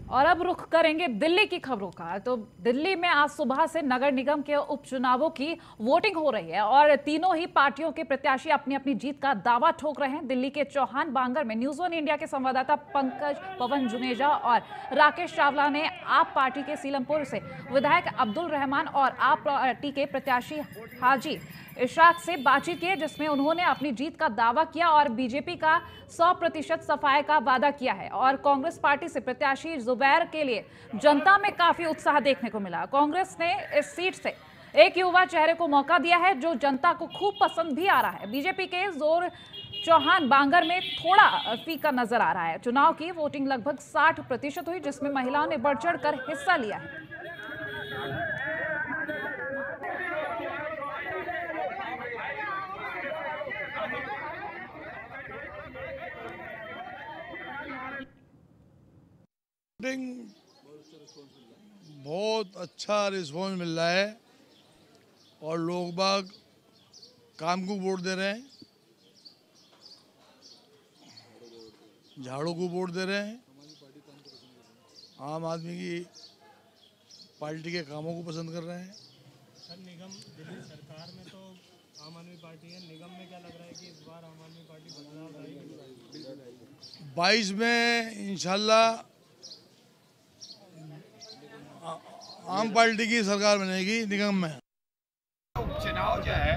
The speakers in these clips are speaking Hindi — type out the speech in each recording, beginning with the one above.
और अब रुख करेंगे दिल्ली की खबरों का। तो दिल्ली में आज सुबह से नगर निगम के उपचुनावों की वोटिंग हो रही है और तीनों ही पार्टियों के प्रत्याशी अपनी अपनी जीत का दावा ठोक रहे हैं। दिल्ली के चौहान बांगर में न्यूज़ वन इंडिया के संवाददाता पंकज पवन जुनेजा और राकेश चावला ने आप पार्टी के सीलमपुर से विधायक अब्दुल रहमान और आप पार्टी के प्रत्याशी हाजी इशराक से बातचीत की, जिसमें उन्होंने अपनी जीत का दावा किया और बीजेपी का 100% सफाई का वादा किया है। और कांग्रेस पार्टी से प्रत्याशी जुबैर के लिए जनता में काफी उत्साह देखने को मिला। कांग्रेस ने इस सीट से एक युवा चेहरे को मौका दिया है जो जनता को खूब पसंद भी आ रहा है। बीजेपी के जोर चौहान बांगर में थोड़ा फीका नजर आ रहा है। चुनाव की वोटिंग लगभग 60% हुई, जिसमें महिलाओं ने बढ़ चढ़ कर हिस्सा लिया है। बहुत अच्छा रिस्पॉन्स मिल रहा है और लोग बाग काम को वोट दे रहे हैं, झाड़ू को वोट दे रहे हैं, आम आदमी की पार्टी के कामों को पसंद कर रहे हैं। सर, निगम दिल्ली सरकार में तो आम आदमी पार्टी है, निगम में क्या लग रहा है कि इस बार आम आदमी पार्टी बदलाव लाएगी? 22 में इंशाल्लाह आम पार्टी की सरकार बनेगी निगम में। उपचुनाव जो है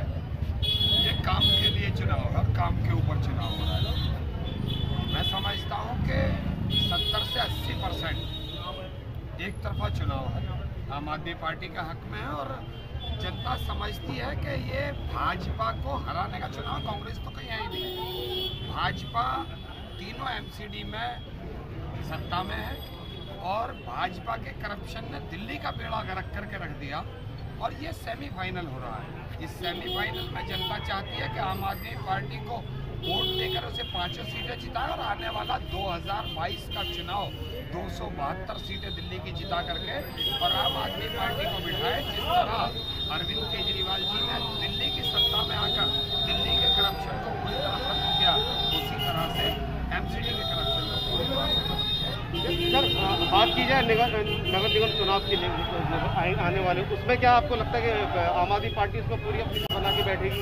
ये काम के लिए चुनाव है और काम के ऊपर चुनाव हो रहा है। मैं समझता हूँ कि 70 से 80% एक तरफा चुनाव है, आम आदमी पार्टी का हक में है और जनता समझती है कि ये भाजपा को हराने का चुनाव। कांग्रेस तो कहीं आई नहीं, भाजपा तीनों एमसीडी में सत्ता में है और भाजपा के करप्शन ने दिल्ली का बेड़ा गर्क करके रख दिया और ये सेमीफाइनल हो रहा है। इस सेमीफाइनल में जनता चाहती है कि आम आदमी पार्टी को वोट देकर उसे 5 सीटें जिताए और आने वाला 2022 का चुनाव 272 सीटें दिल्ली की जिता करके और आम आदमी पार्टी को बिठाए। जिस तरह अरविंद केजरीवाल जी ने दिल्ली की सत्ता में आकर दिल्ली के करप्शन को पूरी तरह खत्म किया, उसी तरह से एमसीडी के करप्शन को पूरी तरह से खत्म किया। सर, बात की जाए नगर निगम चुनाव के लिए आने वाले, उसमें क्या आपको लगता है कि आम आदमी पार्टी इसको पूरी अपनी बना के बैठेगी?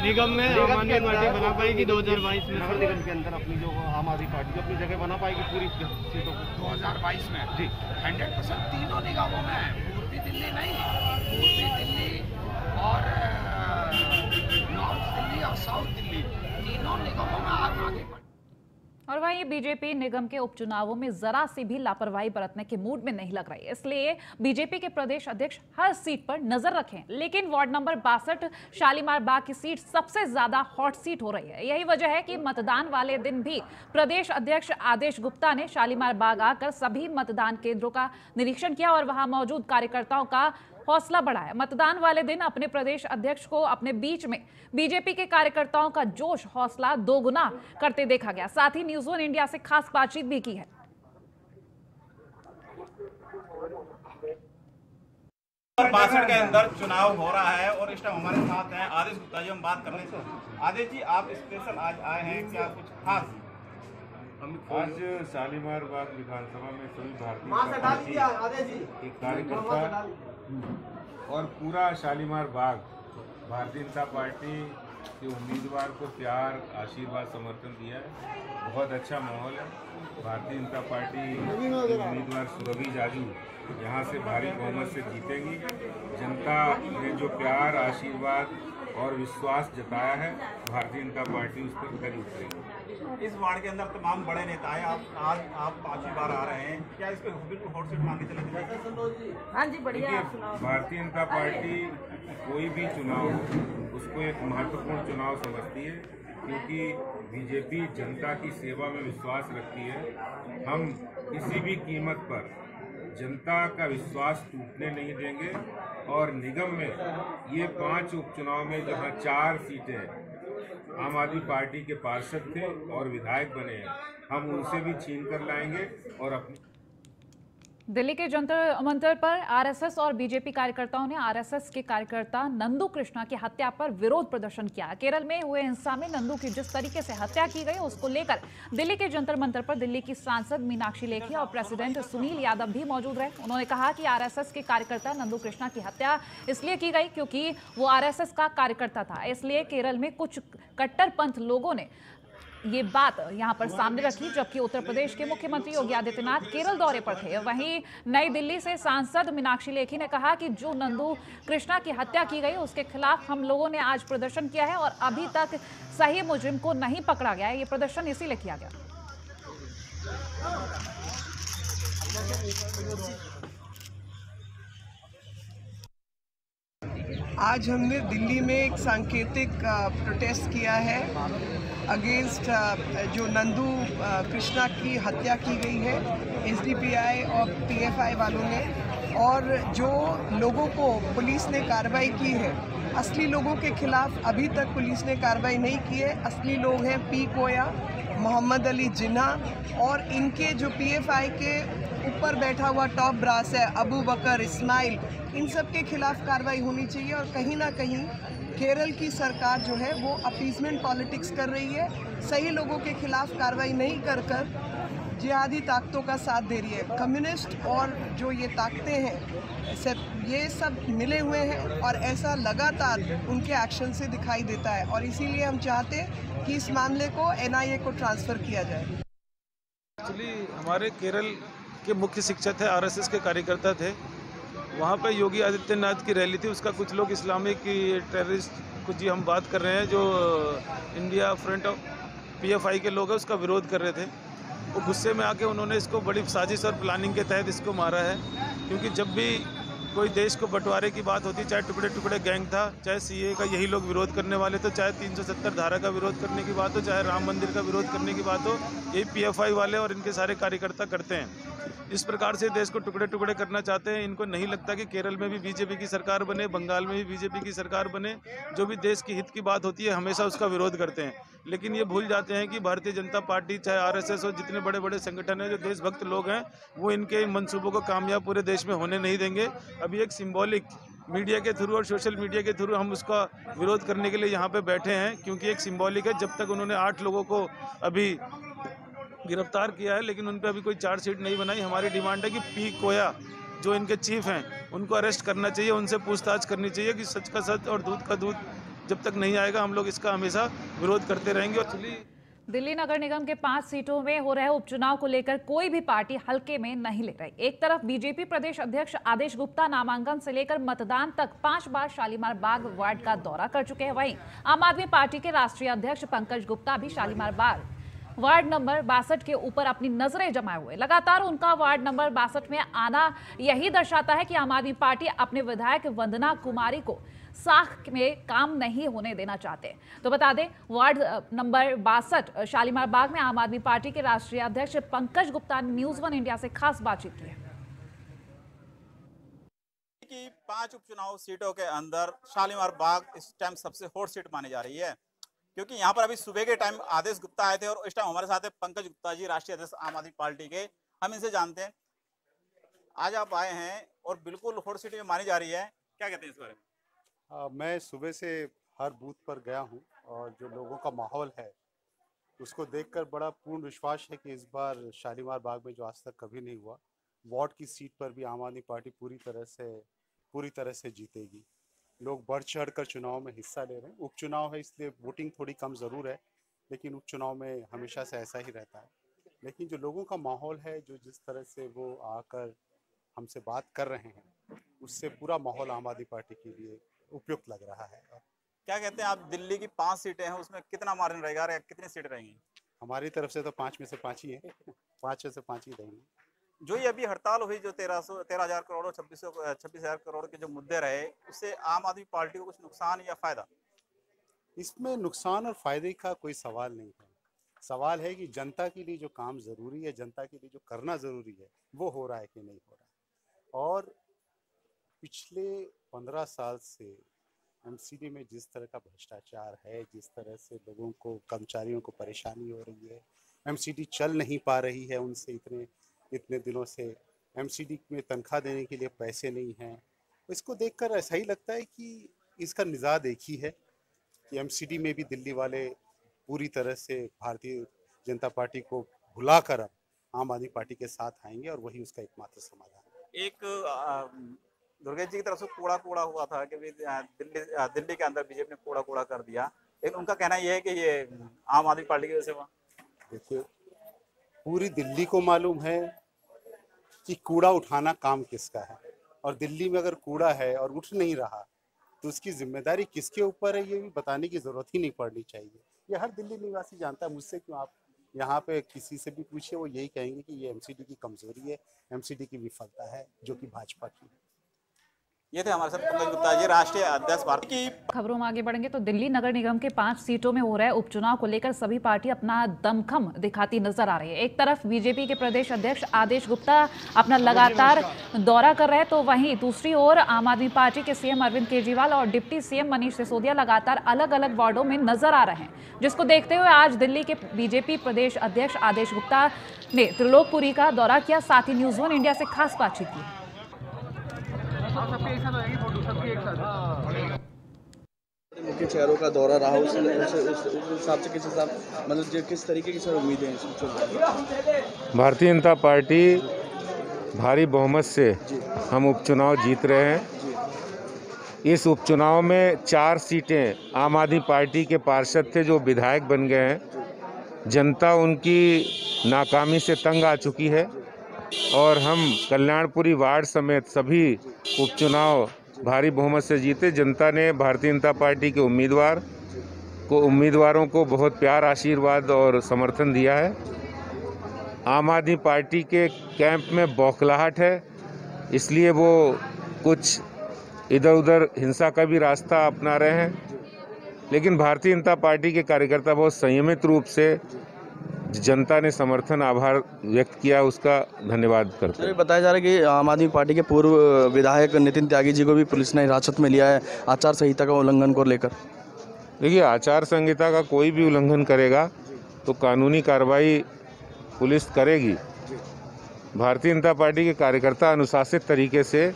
निगम में आम आदमी पार्टी बना पाएगी 2022 में? नगर निगम के अंदर अपनी जो आम आदमी पार्टी अपनी जगह बना पाएगी पूरी सीटों को 2022 में? जी 100% तीनों निगमों में है, पूर्वी दिल्ली नहीं, पूर्वी दिल्ली और नॉर्थ दिल्ली और साउथ दिल्ली तीनों निगमों में आम आदमी। और वहीं बीजेपी निगम के उपचुनावों में जरा सी भी लापरवाही बरतने के मूड में नहीं लग रही, इसलिए बीजेपी के प्रदेश अध्यक्ष हर सीट पर नजर रखें। लेकिन वार्ड नंबर 62 शालीमार बाग की सीट सबसे ज्यादा हॉट सीट हो रही है। यही वजह है कि मतदान वाले दिन भी प्रदेश अध्यक्ष आदेश गुप्ता ने शालीमार बाग आकर सभी मतदान केंद्रों का निरीक्षण किया और वहां मौजूद कार्यकर्ताओं का हौसला बढ़ाया। मतदान वाले दिन अपने प्रदेश अध्यक्ष को अपने बीच में बीजेपी के कार्यकर्ताओं का जोश हौसला दोगुना करते देखा गया। साथ ही न्यूज़ वन इंडिया से खास बातचीत भी की है। 62 के अंदर चुनाव हो रहा है और इस टाइम हमारे साथ हैं आदेश गुप्ता जी। हम बात करने से आदेश जी, आप स्पेशल आज आए हैं, क्या कुछ खास? आज शालीमार बाग विधानसभा में सभी भारतीय कार्यकर्ता और पूरा शालीमार बाग भारतीय जनता पार्टी के उम्मीदवार को प्यार, आशीर्वाद, समर्थन दिया है। बहुत अच्छा माहौल है। भारतीय जनता पार्टी के उम्मीदवार सुरभि जाजू यहाँ से भारी बहुमत से जीतेंगी। जनता ने जो प्यार, आशीर्वाद और विश्वास जताया है, भारतीय जनता पार्टी उस पर खरी उतरेगी। इस वार्ड के अंदर तमाम बड़े नेता हैं, आज आप 5वीं बार आ रहे हैं, क्या इसको बिल्कुल हॉट सीट मांगे चले? हाँ जी, बढ़िया। भारतीय जनता पार्टी कोई भी चुनाव हो उसको एक महत्वपूर्ण चुनाव समझती है, क्योंकि बीजेपी जनता की सेवा में विश्वास रखती है। हम किसी भी कीमत पर जनता का विश्वास टूटने नहीं देंगे और निगम में ये 5 उपचुनाव में जहां 4 सीटें आम आदमी पार्टी के पार्षद थे और विधायक बने हैं, हम उनसे भी छीन कर लाएंगे और अपनी दिल्ली के जंतर मंतर पर आरएसएस और बीजेपी कार्यकर्ताओं ने आरएसएस के कार्यकर्ता नंदू कृष्णा की हत्या पर विरोध प्रदर्शन किया। केरल में हुए हिंसा में नंदू की जिस तरीके से हत्या की गई उसको लेकर दिल्ली के जंतर मंतर पर दिल्ली की सांसद मीनाक्षी लेखी और प्रेसिडेंट सुनील यादव भी मौजूद रहे। उन्होंने कहा कि आरएसएस के कार्यकर्ता नंदू कृष्णा की हत्या इसलिए की गई क्योंकि वो आरएसएस का कार्यकर्ता था, इसलिए केरल में कुछ कट्टरपंथ लोगों ने ये बात यहां पर सामने रखी। जबकि उत्तर प्रदेश के मुख्यमंत्री योगी आदित्यनाथ केरल दौरे पर थे। वहीं नई दिल्ली से सांसद मीनाक्षी लेखी ने कहा कि जो नंदू कृष्णा की हत्या की गई उसके खिलाफ हम लोगों ने आज प्रदर्शन किया है और अभी तक सही मुजरिम को नहीं पकड़ा गया है। ये प्रदर्शन इसीलिए किया गया। आज हमने दिल्ली में एक सांकेतिक प्रोटेस्ट किया है अगेंस्ट जो नंदू कृष्णा की हत्या की गई है एसडीपीआई और पीएफआई वालों ने, और जो लोगों को पुलिस ने कार्रवाई की है, असली लोगों के खिलाफ अभी तक पुलिस ने कार्रवाई नहीं की है। असली लोग हैं पी कोया, मोहम्मद अली जिन्ना और इनके जो पीएफआई के ऊपर बैठा हुआ टॉप ब्रास है अबू बकर इस्माइल, इन सब के खिलाफ कार्रवाई होनी चाहिए। और कहीं ना कहीं केरल की सरकार जो है वो अपीजमेंट पॉलिटिक्स कर रही है, सही लोगों के खिलाफ कार्रवाई नहीं कर जिहादी ताकतों का साथ दे रही है। कम्युनिस्ट और जो ये ताकतें हैं ये सब मिले हुए हैं और ऐसा लगातार उनके एक्शन से दिखाई देता है, और इसीलिए हम चाहते हैं कि इस मामले को एनआईए को ट्रांसफ़र किया जाए। एक्चुअली हमारे केरल के मुख्य शिक्षक थे, आरएसएस के कार्यकर्ता थे। वहाँ पे योगी आदित्यनाथ की रैली थी, उसका कुछ लोग इस्लामिक टेररिस्ट कुछ जी हम बात कर रहे हैं जो इंडिया फ्रंट ऑफ पीएफआई के लोग हैं उसका विरोध कर रहे थे। वो गुस्से में आके उन्होंने इसको बड़ी साजिश और प्लानिंग के तहत इसको मारा है। क्योंकि जब भी कोई देश को बंटवारे की बात होती, चाहे टुकड़े टुकड़े गैंग था, चाहे सीए का यही लोग विरोध करने वाले थे, चाहे 370 धारा का विरोध करने की बात हो, चाहे राम मंदिर का विरोध करने की बात हो, यही पीएफआई वाले और इनके सारे कार्यकर्ता करते हैं। इस प्रकार से देश को टुकड़े टुकड़े करना चाहते हैं। इनको नहीं लगता कि केरल में भी बीजेपी की सरकार बने, बंगाल में भी बीजेपी की सरकार बने। जो भी देश की हित की बात होती है हमेशा उसका विरोध करते हैं। लेकिन ये भूल जाते हैं कि भारतीय जनता पार्टी, चाहे आरएसएस हो, जितने बड़े बड़े संगठन हैं, जो देशभक्त लोग हैं, वो इनके मंसूबों को कामयाब पूरे देश में होने नहीं देंगे। अभी एक सिंबॉलिक मीडिया के थ्रू और सोशल मीडिया के थ्रू हम उसका विरोध करने के लिए यहाँ पे बैठे हैं, क्योंकि एक सिंबॉलिक है। जब तक उन्होंने 8 लोगों को अभी गिरफ्तार किया है, लेकिन उन पर अभी कोई चार्जशीट नहीं बनाई। हमारी डिमांड है कि पी कोया जो इनके चीफ हैं उनको अरेस्ट करना चाहिए, उनसे पूछताछ करनी चाहिए कि सच का सच और दूध का दूध जब तक नहीं आएगा हम लोग इसका हमेशा विरोध करते रहेंगे। दिल्ली नगर निगम के 5 सीटों में हो रहे उपचुनाव को लेकर कोई भी पार्टी हल्के में नहीं ले रही। एक तरफ बीजेपी प्रदेश अध्यक्ष आदेश गुप्ता नामांकन से लेकर मतदान तक 5 बार शालीमार बाग वार्ड का दौरा कर चुके हैं। वहीं आम आदमी पार्टी के राष्ट्रीय अध्यक्ष पंकज गुप्ता भी शालीमार बाग वार्ड नंबर 62 के ऊपर अपनी नजरें जमाए हुए। लगातार उनका वार्ड नंबर 62 में आना यही दर्शाता है कि आम आदमी पार्टी अपने विधायक वंदना कुमारी को साख में काम नहीं होने देना चाहते। तो बता दें, वार्ड नंबर 62 शालीमार बाग में आम आदमी पार्टी के राष्ट्रीय अध्यक्ष पंकज गुप्ता ने न्यूज़ 1 इंडिया से खास बातचीत की है। कि 5 उपचुनाव सीटों के अंदर शालीमार बाग इस टाइम सबसे हॉट सीट मानी जा रही है, क्योंकि यहाँ पर अभी सुबह के टाइम आदेश गुप्ता आए थे और इस टाइम हमारे साथ है पंकज गुप्ता जी, राष्ट्रीय अध्यक्ष आम आदमी पार्टी के। हम इनसे जानते हैं, आज आप आए हैं और बिल्कुल हॉट सीट में मानी जा रही है, क्या कहते हैं इस बारे में? मैं सुबह से हर बूथ पर गया हूँ और जो लोगों का माहौल है उसको देखकर बड़ा पूर्ण विश्वास है कि इस बार शालीमार बाग में जो आज तक कभी नहीं हुआ, वार्ड की सीट पर भी आम आदमी पार्टी पूरी तरह से जीतेगी। लोग बढ़ चढ़ कर चुनाव में हिस्सा ले रहे हैं। उपचुनाव है इसलिए वोटिंग थोड़ी कम ज़रूर है, लेकिन उपचुनाव में हमेशा से ऐसा ही रहता है। लेकिन जो लोगों का माहौल है, जो जिस तरह से वो आकर हमसे बात कर रहे हैं, उससे पूरा माहौल आम आदमी पार्टी के लिए उपयुक्त लग रहा है। क्या कहते हैं आप, दिल्ली की 5 सीटें हैं, उसमें कितना मार्जिन रहेगा, कितनी सीटें रहेंगी? हमारी तरफ से तो 5 में से 5 ही है, 5 में से 5 ही रहेंगे। जो ये अभी हड़ताल हुई, जो 13,000 करोड़ और 26,000 करोड़ के जो मुद्दे रहे, उससे आम आदमी पार्टी को कुछ नुकसान या फायदा? इसमें नुकसान और फायदे का कोई सवाल नहीं है। सवाल है कि जनता के लिए जो काम ज़रूरी है, जनता के लिए जो करना ज़रूरी है, वो हो रहा है कि नहीं हो रहा है। और पिछले 15 साल से एमसीडी में जिस तरह का भ्रष्टाचार है, जिस तरह से लोगों को, कर्मचारियों को परेशानी हो रही है, एमसीडी चल नहीं पा रही है उनसे इतने दिनों से, एमसीडी में तनख्वाह देने के लिए पैसे नहीं हैं। इसको देखकर ऐसा ही लगता है कि इसका निज़ाद एक ही है कि एमसीडी में भी दिल्ली वाले पूरी तरह से भारतीय जनता पार्टी को भुलाकर अब आम आदमी पार्टी के साथ आएंगे और वही उसका एकमात्र समाधान है। एक दुर्गेश जी की तरफ से कूड़ा हुआ था कि दिल्ली के अंदर बीजेपी ने कूड़ा कर दिया, लेकिन उनका कहना यह है कि ये आम आदमी पार्टी की वजह से हुआ। देखिए, पूरी दिल्ली को मालूम है कि कूड़ा उठाना काम किसका है, और दिल्ली में अगर कूड़ा है और उठ नहीं रहा तो उसकी जिम्मेदारी किसके ऊपर है, ये भी बताने की जरूरत ही नहीं पड़नी चाहिए। ये हर दिल्ली निवासी जानता है। मुझसे क्यों आप यहाँ पे किसी से भी पूछिए, वो यही कहेंगे कि ये एमसीडी की कमजोरी है, एमसीडी की विफलता है, जो कि भाजपा की है। ये थे हमारे साथ पंकज गुप्ता जी, राष्ट्रीय अध्यक्ष भारत की। खबरों में आगे बढ़ेंगे तो दिल्ली नगर निगम के 5 सीटों में हो रहे उपचुनाव को लेकर सभी पार्टी अपना दमखम दिखाती नजर आ रही है। एक तरफ बीजेपी के प्रदेश अध्यक्ष आदेश गुप्ता अपना लगातार दौरा कर रहे हैं, तो वहीं दूसरी ओर आम आदमी पार्टी के सीएम अरविंद केजरीवाल और डिप्टी सीएम मनीष सिसोदिया लगातार अलग अलग वार्डों में नजर आ रहे हैं, जिसको देखते हुए आज दिल्ली के बीजेपी प्रदेश अध्यक्ष आदेश गुप्ता ने त्रिलोकपुरी का दौरा किया, साथ ही न्यूज़ 1 इंडिया से खास बातचीत की। मुख्य चेहरों का दौरा रहा, उस हिसाब से किस हिसाब मतलब किस तरीके की सर उम्मीदें हैं? भारतीय जनता पार्टी भारी बहुमत से हम उपचुनाव जीत रहे हैं। इस उपचुनाव में 4 सीटें आम आदमी पार्टी के पार्षद थे जो विधायक बन गए हैं। जनता उनकी नाकामी से तंग आ चुकी है और हम कल्याणपुरी वार्ड समेत सभी उपचुनाव भारी बहुमत से जीते। जनता ने भारतीय जनता पार्टी के उम्मीदवारों को बहुत प्यार, आशीर्वाद और समर्थन दिया है। आम आदमी पार्टी के कैंप में बौखलाहट है, इसलिए वो कुछ इधर उधर हिंसा का भी रास्ता अपना रहे हैं, लेकिन भारतीय जनता पार्टी के कार्यकर्ता बहुत संयमित रूप से जनता ने समर्थन, आभार व्यक्त किया, उसका धन्यवाद करते हैं। बताया जा रहा है कि आम आदमी पार्टी के पूर्व विधायक नितिन त्यागी जी को भी पुलिस ने हिरासत में लिया है आचार संहिता का उल्लंघन को लेकर। देखिए, आचार संहिता का कोई भी उल्लंघन करेगा तो कानूनी कार्रवाई पुलिस करेगी। भारतीय जनता पार्टी के कार्यकर्ता अनुशासित तरीके से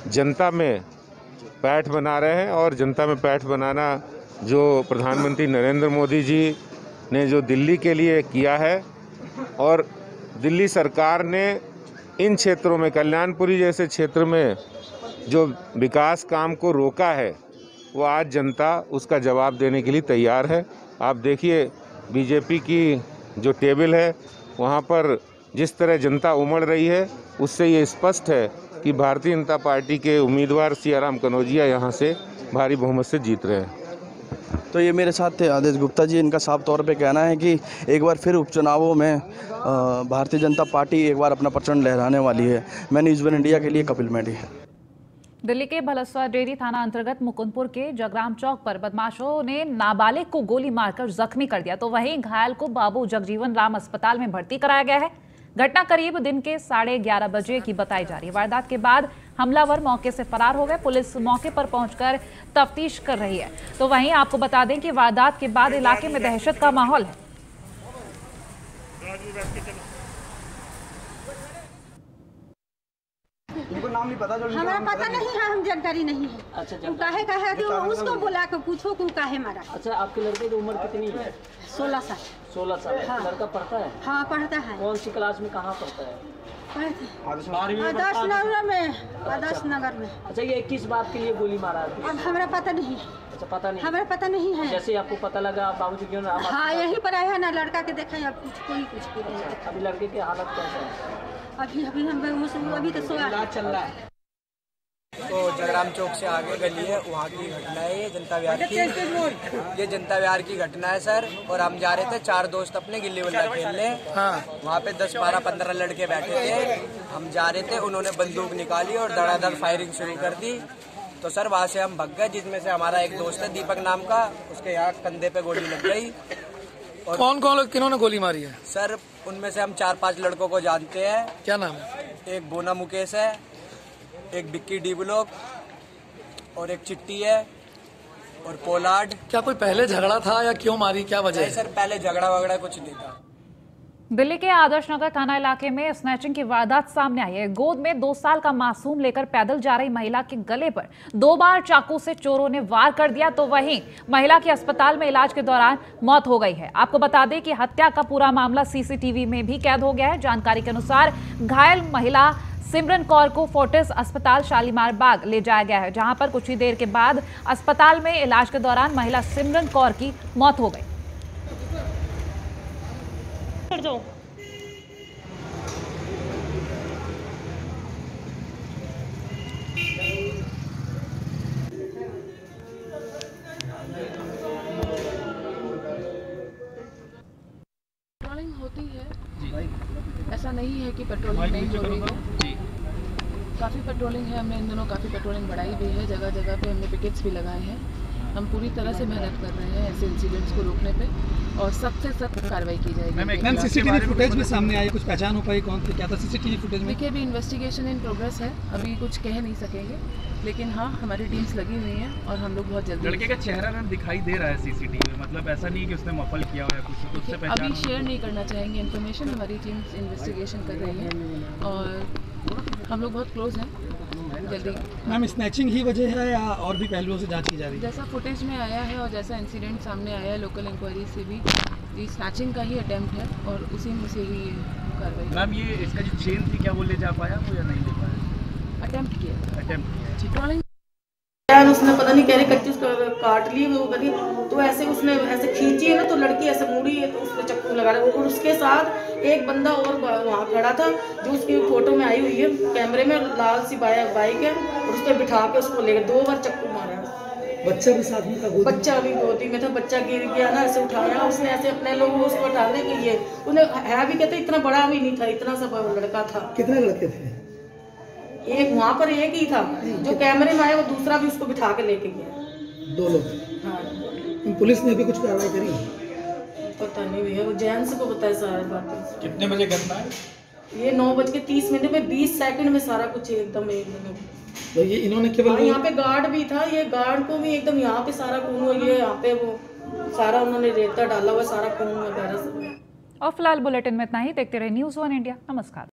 जनता में पैठ बना रहे हैं, और जनता में पैठ बनाना जो प्रधानमंत्री नरेंद्र मोदी जी ने जो दिल्ली के लिए किया है, और दिल्ली सरकार ने इन क्षेत्रों में, कल्याणपुरी जैसे क्षेत्र में जो विकास काम को रोका है, वो आज जनता उसका जवाब देने के लिए तैयार है। आप देखिए, बीजेपी की जो टेबल है वहाँ पर जिस तरह जनता उमड़ रही है, उससे ये स्पष्ट है कि भारतीय जनता पार्टी के उम्मीदवार सियाराम कनौजिया यहाँ से भारी बहुमत से जीत रहे हैं। तो ये मेरे साथ थे आदेश गुप्ता जी। इनका साफ तौर पे कहना है कि एक बार फिर उपचुनावों में भारतीय जनता पार्टी एक बार अपना प्रचंड लहराने वाली है। मैं न्यूज़ 1 इंडिया के लिए कपिल मेढ़ी। दिल्ली के भलसवा डेयरी थाना अंतर्गत मुकुंदपुर के जगराम चौक पर बदमाशों ने नाबालिग को गोली मारकर जख्मी कर दिया, तो वहीं घायल को बाबू जगजीवन राम अस्पताल में भर्ती कराया गया है। घटना करीब दिन के 11:30 बजे की बताई जा रही है। वारदात के बाद हमलावर मौके से फरार हो गए। पुलिस मौके पर पहुंचकर तफ्तीश कर रही है। तो वहीं आपको बता दें कि वारदात के बाद इलाके में दहशत का माहौल है। उनको नाम नहीं पता? हमारा पता नहीं है, हम जानकारी नहीं है। अच्छा, काहे तो उसको बुला के पूछो कि काहे मारा। अच्छा, आपके लड़के की उम्र कितनी है? 16 साल। 16 साल। हाँ। लड़का पढ़ता है? हाँ, पढ़ता है। कौन सी क्लास में, कहाँ पढ़ता है? आदर्श नगर में। आदर्श नगर में। अच्छा, ये किस बात के लिए गोली मारा है? अब हमारा पता नहीं। अच्छा, पता नहीं? हमारा पता नहीं है। जैसे आपको पता लगा बाबूजी क्यों ना? हाँ, यही पर आया है ना, लड़का के देखा है, अब कुछ अभी लड़के की हालत कैसा है? अभी हम अभी तो सोया चल रहा है। तो जगराम चौक से आगे गली है, वहाँ की घटना है ये, जनता विहार की। ये जनता विहार की घटना है सर। और हम जा रहे थे 4 दोस्त अपने गिल्ली बल्ला खेलने। हाँ। वहाँ पे 10, 12, 15 लड़के बैठे थे। हम जा रहे थे, उन्होंने बंदूक निकाली और धड़ाधड़ फायरिंग शुरू कर दी। तो सर वहाँ से हम भाग गए, जिसमें से हमारा एक दोस्त है दीपक नाम का, उसके यहाँ कंधे पे गोली लग गई। और कौन कौन लोग, किन्होंने गोली मारी है? सर उनमें से हम 4-5 लड़कों को जानते हैं। क्या नाम है? एक बोना मुकेश है, एक बिक्की डी ब्लॉक, और एक चिट्टी है, और पोलार्ड। क्या कोई पहले झगड़ा था या क्यों मारी, क्या वजह है? नहीं सर, पहले झगड़ा वगड़ा कुछ नहीं था। दिल्ली के आदर्श नगर थाना इलाके में स्नैचिंग की वारदात सामने आई है। गोद में 2 साल का मासूम लेकर पैदल जा रही महिला के गले पर 2 बार चाकू से चोरों ने वार कर दिया, तो वहीं महिला की अस्पताल में इलाज के दौरान मौत हो गई है। आपको बता दें कि हत्या का पूरा मामला सीसीटीवी में भी कैद हो गया है। जानकारी के अनुसार घायल महिला सिमरन कौर को फोर्टिस अस्पताल शालीमार बाग ले जाया गया है, जहां पर कुछ ही देर के बाद अस्पताल में इलाज के दौरान महिला सिमरन कौर की मौत हो गई। पेट्रोलिंग होती है जी। ऐसा नहीं है कि पेट्रोलिंग नहीं हो रही है जी। काफ़ी पेट्रोलिंग है, हमने इन दिनों काफ़ी पेट्रोलिंग बढ़ाई भी है। जगह जगह पे हमने पिकेट्स भी लगाए हैं। हम पूरी तरह से मेहनत कर रहे हैं ऐसे इंसिडेंट्स को रोकने पे और सख्त से सख्त कार्रवाई की जाएगी। मैम सीसीटीवी फुटेज में सामने आई, कुछ पहचान हो पाई कौन क्या था सीसीटीवी फुटेज में? देखिए, अभी इन्वेस्टिगेशन इन प्रोग्रेस है, अभी कुछ कह नहीं सकेंगे, लेकिन हाँ हमारी टीम्स लगी हुई हैं और हम लोग बहुत जल्दी। लड़के का चेहरा ना दिखाई दे रहा है सीसीटीवी में, मतलब ऐसा नहीं कि उसने मफल किया हो या कुछ, तो उससे पहचान अभी शेयर नहीं करना चाहेंगे इन्फॉर्मेशन। हमारी टीम्स इन्वेस्टिगेशन कर रही है और हम लोग बहुत क्लोज हैं, जल्दी। मैम स्नैचिंग ही वजह है या और भी पहलुओं से जांच की जा रही है? जैसा फुटेज में आया है और जैसा इंसिडेंट सामने आया है लोकल इंक्वायरी से भी, ये स्नैचिंग का ही अटेम्प्ट है और उसी में से ही कार्रवाई। मैम ये इसका जो चेन थी क्या वो ले जा पाया वो या नहीं ले पाया? अटेम्प्ट किया। उसने पता नहीं कह रहे कच्ची उसका काट ली वो करी, तो ऐसे उसने ऐसे खींची है ना, तो लड़की ऐसे मुड़ी है तो उसने चक्कू लगा रहा है। और उसके साथ एक बंदा और वहाँ खड़ा था जो उसकी फोटो में आई हुई है कैमरे में, लाल सी बाइक है और उस पर बिठा के उसको लेकर 2 बार चक्कू मारा। बच्चा भी साथ में था? बच्चा भी गोदी में था, बच्चा गिर गया ना, ऐसे उठाया उसने, ऐसे अपने लोगों को उसको हटाने के लिए। उन्हें है भी कहते इतना बड़ा भी नहीं था, इतना सा लड़का था। कितने लड़के थे? एक वहाँ पर एक ही था, जो कैमरे में आया वो दूसरा भी उसको बिठा के लेके गया। 2 लोग? हाँ। पुलिस ने भी कुछ कार्रवाई करी? पता नहीं भैया, वो जेंट्स को पता है सारी बातें। कितने बजे घटना है? ये 9:30 में 20 सेकंड में सारा कुछ एकदम तो ये इन्होंने केवल यहाँ पे गार्ड भी था, ये गार्ड को भी एकदम यहाँ पे सारा खून हुआ, ये यहाँ पे वो सारा उन्होंने रेता डाला हुआ, सारा खून वगैरह सब। और फिलहाल बुलेटिन में इतना ही। देखते रहे न्यूज़ 1 इंडिया। नमस्कार।